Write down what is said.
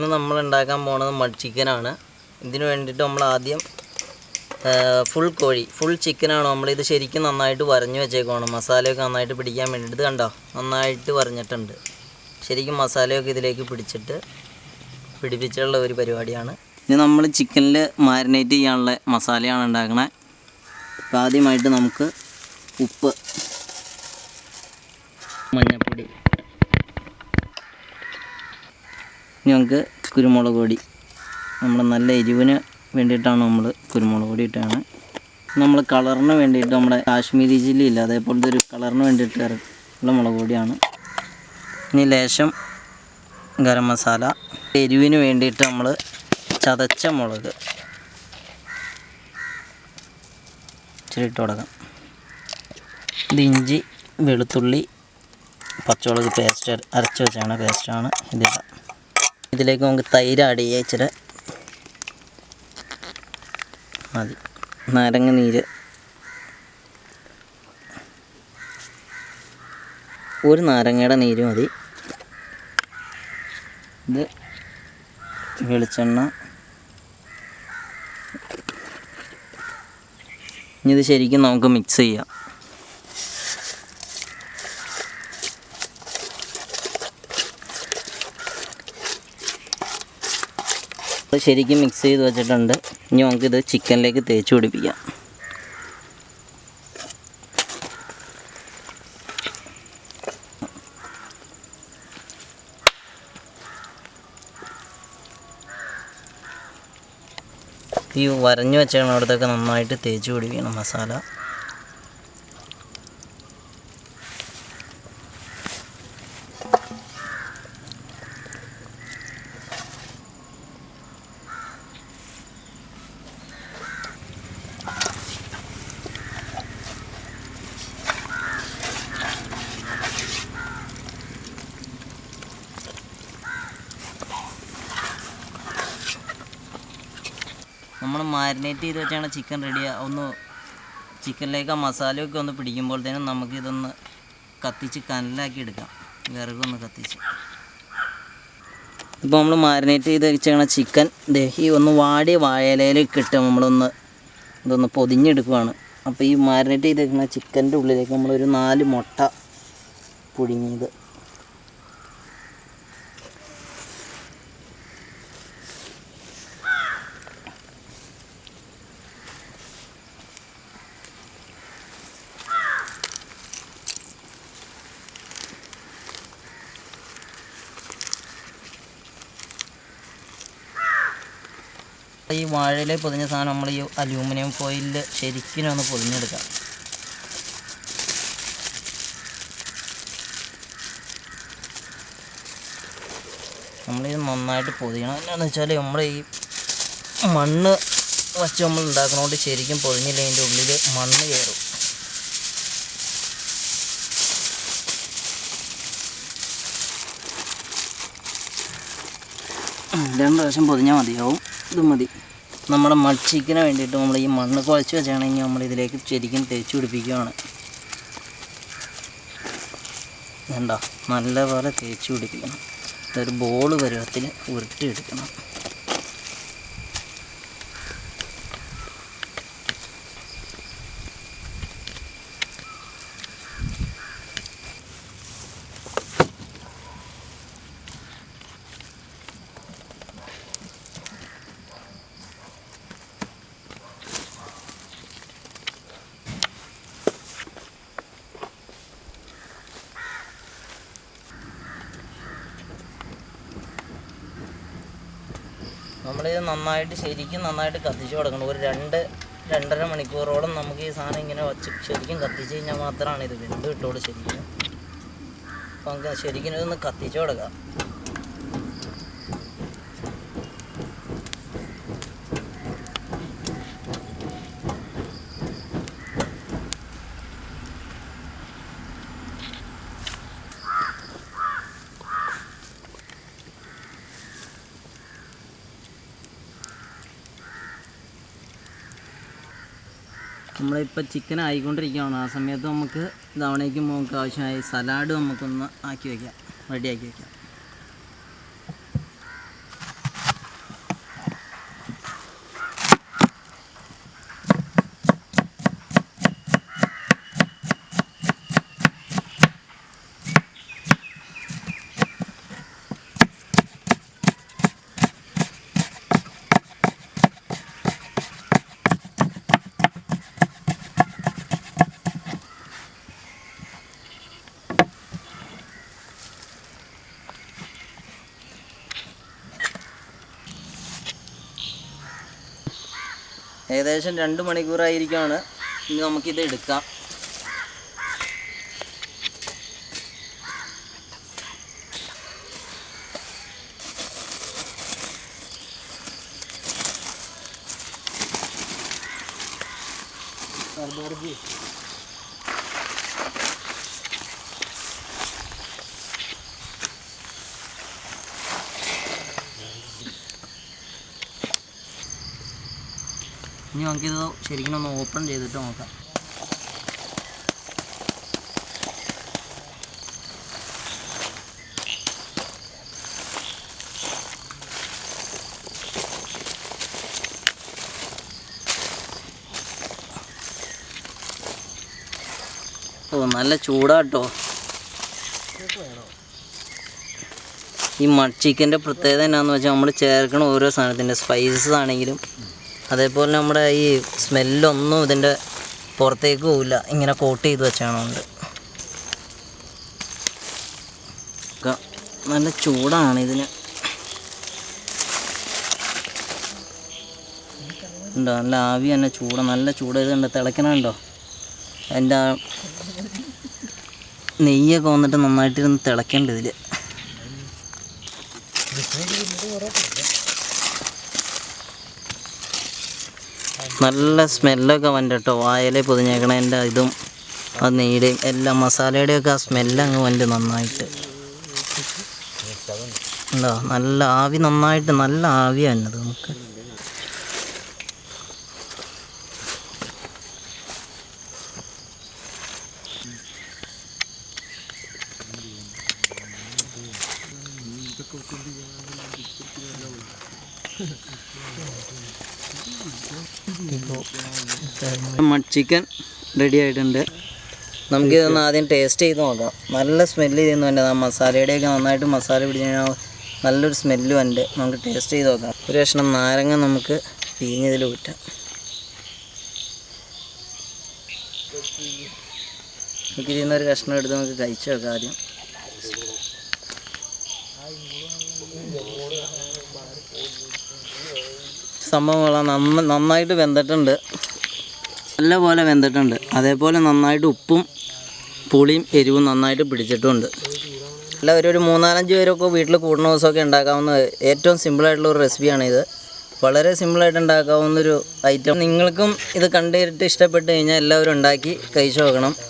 ഇന്ന് നമ്മൾ ഉണ്ടാക്കാൻ പോകുന്നത് മഡ് ചിക്കനാണ്. ഇതിനു വേണ്ടിയിട്ട് നമ്മൾ ആദ്യം ഫുൾ ചിക്കനാണ് നമ്മളിത് ശരിക്കും നന്നായിട്ട് വരഞ്ഞു വെച്ചേക്കുവാണ്. മസാലയൊക്കെ നന്നായിട്ട് പിടിക്കാൻ വേണ്ടിയിട്ട്. ഇത് കണ്ടോ, നന്നായിട്ട് വരഞ്ഞിട്ടുണ്ട്. ശരിക്കും മസാലയൊക്കെ ഇതിലേക്ക് പിടിപ്പിച്ചുള്ള ഒരു പരിപാടിയാണ്. ഇനി നമ്മൾ ചിക്കനിൽ മാരിനേറ്റ് ചെയ്യാനുള്ള മസാലയാണ് ഉണ്ടാക്കണേ. അപ്പോൾ ആദ്യമായിട്ട് നമുക്ക് ഉപ്പ്, മഞ്ഞൾപ്പൊടി, ഇനി നമുക്ക് കുരുമുളക് പൊടി. നമ്മൾ നല്ല എരിവിന് വേണ്ടിയിട്ടാണ് നമ്മൾ കുരുമുളക് പൊടി ഇട്ടാണ്. നമ്മൾ കളറിന് വേണ്ടിയിട്ട് നമ്മുടെ കാശ്മീരി ചില്ലി ഇല്ല, അതേപോലത്തെ ഒരു കളറിന് വേണ്ടിയിട്ട് ഉള്ള മുളക് പൊടിയാണ്. ഇനി ലേശം ഗരം മസാല. എരിവിന് വേണ്ടിയിട്ട് നമ്മൾ ചതച്ച മുളക് ഇച്ചിരി ഇട്ട് കൊടുക്കാം. ഇത് ഇഞ്ചി, വെളുത്തുള്ളി, പച്ചമുളക് പേസ്റ്റ് അരച്ച് വെച്ചാണ് പേസ്റ്റാണ് ഇതിടാം. ഇതിലേക്ക് നമുക്ക് തൈര് ആഡ് ചെയ്യുക. ഇച്ചിരി മതി. നാരങ്ങ നീര് ഒരു നാരങ്ങയുടെ നീര് മതി. ഇത് വെളിച്ചെണ്ണ. ഇനി ഇത് ശരിക്കും നമുക്ക് മിക്സ് ചെയ്യാം. അത് ശരിക്കും മിക്സ് ചെയ്ത് വെച്ചിട്ടുണ്ട്. ഇനി നമുക്കിത് ചിക്കനിലേക്ക് തേച്ച് പിടിപ്പിക്കാം. ഈ വരഞ്ഞു വെച്ചിടത്തൊക്കെ നന്നായിട്ട് തേച്ച് പിടിപ്പിക്കണം മസാല. നമ്മൾ മാരിനേറ്റ് ചെയ്ത് വെച്ചാണ് ചിക്കൻ റെഡിയാണ്. ചിക്കനിലേക്ക് ആ മസാലയൊക്കെ ഒന്ന് പിടിക്കുമ്പോഴത്തേനും നമുക്കിതൊന്ന് കത്തിച്ച് കനലാക്കി എടുക്കാം. വിറകൊന്ന് കത്തിച്ച്. ഇപ്പോൾ നമ്മൾ മാരിനേറ്റ് ചെയ്ത് വെച്ചാണ് ചിക്കൻ ഈ ഒന്ന് വാടിയ വാഴയിലയിലേക്ക് ഇട്ട് ഇതൊന്ന് പൊതിഞ്ഞെടുക്കുവാണ്. അപ്പോൾ ഈ മാരിനേറ്റ് ചെയ്ത് വെക്കുന്ന ചിക്കൻ്റെ ഉള്ളിലേക്ക് നമ്മളൊരു 4 മുട്ട പുഴുങ്ങിയത്, ഈ വാഴയില പൊതിഞ്ഞ സാധനം നമ്മൾ ഈ അലൂമിനിയം ഫോയിലിൽ ശരിക്കും ഒന്ന് പൊതിഞ്ഞെടുക്കാം. നമ്മളിത് നന്നായിട്ട് പൊതിയണം. എന്നാന്ന് വെച്ചാൽ നമ്മൾ ഈ മണ്ണ് വച്ച് നമ്മൾ ഉണ്ടാക്കുന്നതുകൊണ്ട് ശരിക്കും പൊതിഞ്ഞില്ല, അതിൻ്റെ ഉള്ളിൽ മണ്ണ് കയറും. രണ്ട് പ്രാവശ്യം പൊതിഞ്ഞാൽ മതിയാവും. ഇത് മതി. നമ്മുടെ മഡ് ചിക്കന് വേണ്ടിയിട്ട് നമ്മൾ ഈ മണ്ണ് കുഴച്ച് വെച്ചാണെങ്കിൽ നമ്മളിതിലേക്ക് ശരിക്കും തേച്ച് പിടിപ്പിക്കുകയാണ്. വേണ്ട, നല്ലപോലെ തേച്ച് പിടിപ്പിക്കണം. ഇതൊരു ബോൾ പരുവത്തിൽ ഉരുട്ടിയെടുക്കണം. നമ്മളിത് ശരിക്കും നന്നായിട്ട് കത്തിച്ച് കൊടുക്കണം. ഒരു 2-2.5 മണിക്കൂറോളം നമുക്ക് ഈ സാധനം ഇങ്ങനെ വച്ച് ശരിക്കും കത്തിച്ച് കഴിഞ്ഞാൽ മാത്രമാണ് ഇത് വെന്ത് കിട്ടുള്ളൂ ശരിക്കും. അപ്പോൾ നമുക്ക് ശരിക്കും ഇതൊന്ന് കത്തിച്ച് കൊടുക്കാം. നമ്മളിപ്പോൾ ചിക്കൻ ആയിക്കൊണ്ടിരിക്കുകയാണ്. ആ സമയത്ത് നമുക്ക് തവണയ്ക്ക് നമുക്ക് ആവശ്യമായി സലാഡ് നമുക്കൊന്ന് ആക്കി വയ്ക്കാം, റെഡിയാക്കി വയ്ക്കാം. ഏകദേശം 2 മണിക്കൂറായിരിക്കുകയാണ്. ഇനി നമുക്കിത് എടുക്കാം. ഇനി നമുക്കിത് ശരിക്കും ഒന്ന് ഓപ്പൺ ചെയ്തിട്ട് നോക്കാം. ഓ നല്ല ചൂടാട്ടോ. ഈ മഡ് ചിക്കൻ്റെ പ്രത്യേകത എന്നാന്ന് വെച്ചാൽ നമ്മൾ ചേർക്കണ ഓരോ സാധനത്തിൻ്റെ സ്പൈസസ് ആണെങ്കിലും അതേപോലെ നമ്മുടെ ഈ സ്മെല്ലൊന്നും ഇതിൻ്റെ പുറത്തേക്ക് പോവില്ല. ഇങ്ങനെ കോട്ട് ചെയ്ത് വെച്ചാണുണ്ട്. നല്ല ചൂടാണ് ഇതിന്. ഉണ്ടോ നല്ല ആവി തന്നെ ചൂട്, നല്ല ചൂട്. ഇതുണ്ട് തിളയ്ക്കണുണ്ടോ? അതിൻ്റെ ആ നെയ്യൊക്കെ വന്നിട്ട് നന്നായിട്ടിരുന്ന് തിളയ്ക്കേണ്ട ഇതിൽ. നല്ല സ്മെല്ലൊക്കെ വന്നിട്ട് കേട്ടോ. വായയിലെ പൊതിഞ്ഞേക്കണതിൻ്റെ ഇതും ആ നെയ്യുടെയും എല്ലാം മസാലയുടെയൊക്കെ ആ സ്മെല്ലങ്ങ് വന്നിട്ട് നന്നായിട്ട് ഉണ്ടോ. നല്ല ആവി, നന്നായിട്ട് നല്ല ആവിയാണ് വന്നത് നമുക്ക്. മഡ് ചിക്കൻ റെഡി ആയിട്ടുണ്ട്. നമുക്കിതൊന്ന് ആദ്യം ടേസ്റ്റ് ചെയ്ത് നോക്കാം. നല്ല സ്മെല്ല് ചെയ്യുന്നു എൻ്റെ. ആ മസാലയുടെയൊക്കെ നന്നായിട്ട് മസാല പിടിച്ച് കഴിഞ്ഞാൽ നല്ലൊരു സ്മെല്ലും ഉണ്ട്. നമുക്ക് ടേസ്റ്റ് ചെയ്ത് നോക്കാം. ഒരു കഷ്ണം നാരങ്ങ നമുക്ക് പിഴിഞ്ഞതിൽ ഊറ്റാം. നമുക്കിതിൽ നിന്നൊരു കഷ്ണം എടുത്ത് നമുക്ക് കഴിച്ച് നോക്കാം ആദ്യം. സംഭവം നന്നായിട്ട് വെന്തിട്ടുണ്ട്. നല്ലപോലെ വെന്തിട്ടുണ്ട്. അതേപോലെ നന്നായിട്ട് ഉപ്പും പുളിയും എരിവും നന്നായിട്ട് പിടിച്ചിട്ടുമുണ്ട്. എല്ലാവരും ഒരു 3-4 പേരൊക്കെ വീട്ടിൽ കൂടുന്ന ദിവസമൊക്കെ ഉണ്ടാക്കാവുന്ന ഏറ്റവും സിമ്പിളായിട്ടുള്ള ഒരു റെസിപ്പിയാണിത്. വളരെ സിമ്പിളായിട്ട് ഉണ്ടാക്കാവുന്നൊരു ഐറ്റം. നിങ്ങൾക്കും ഇത് കണ്ടിട്ട് ഇഷ്ടപ്പെട്ട് കഴിഞ്ഞാൽ എല്ലാവരും ഉണ്ടാക്കി കഴിച്ചു നോക്കണം.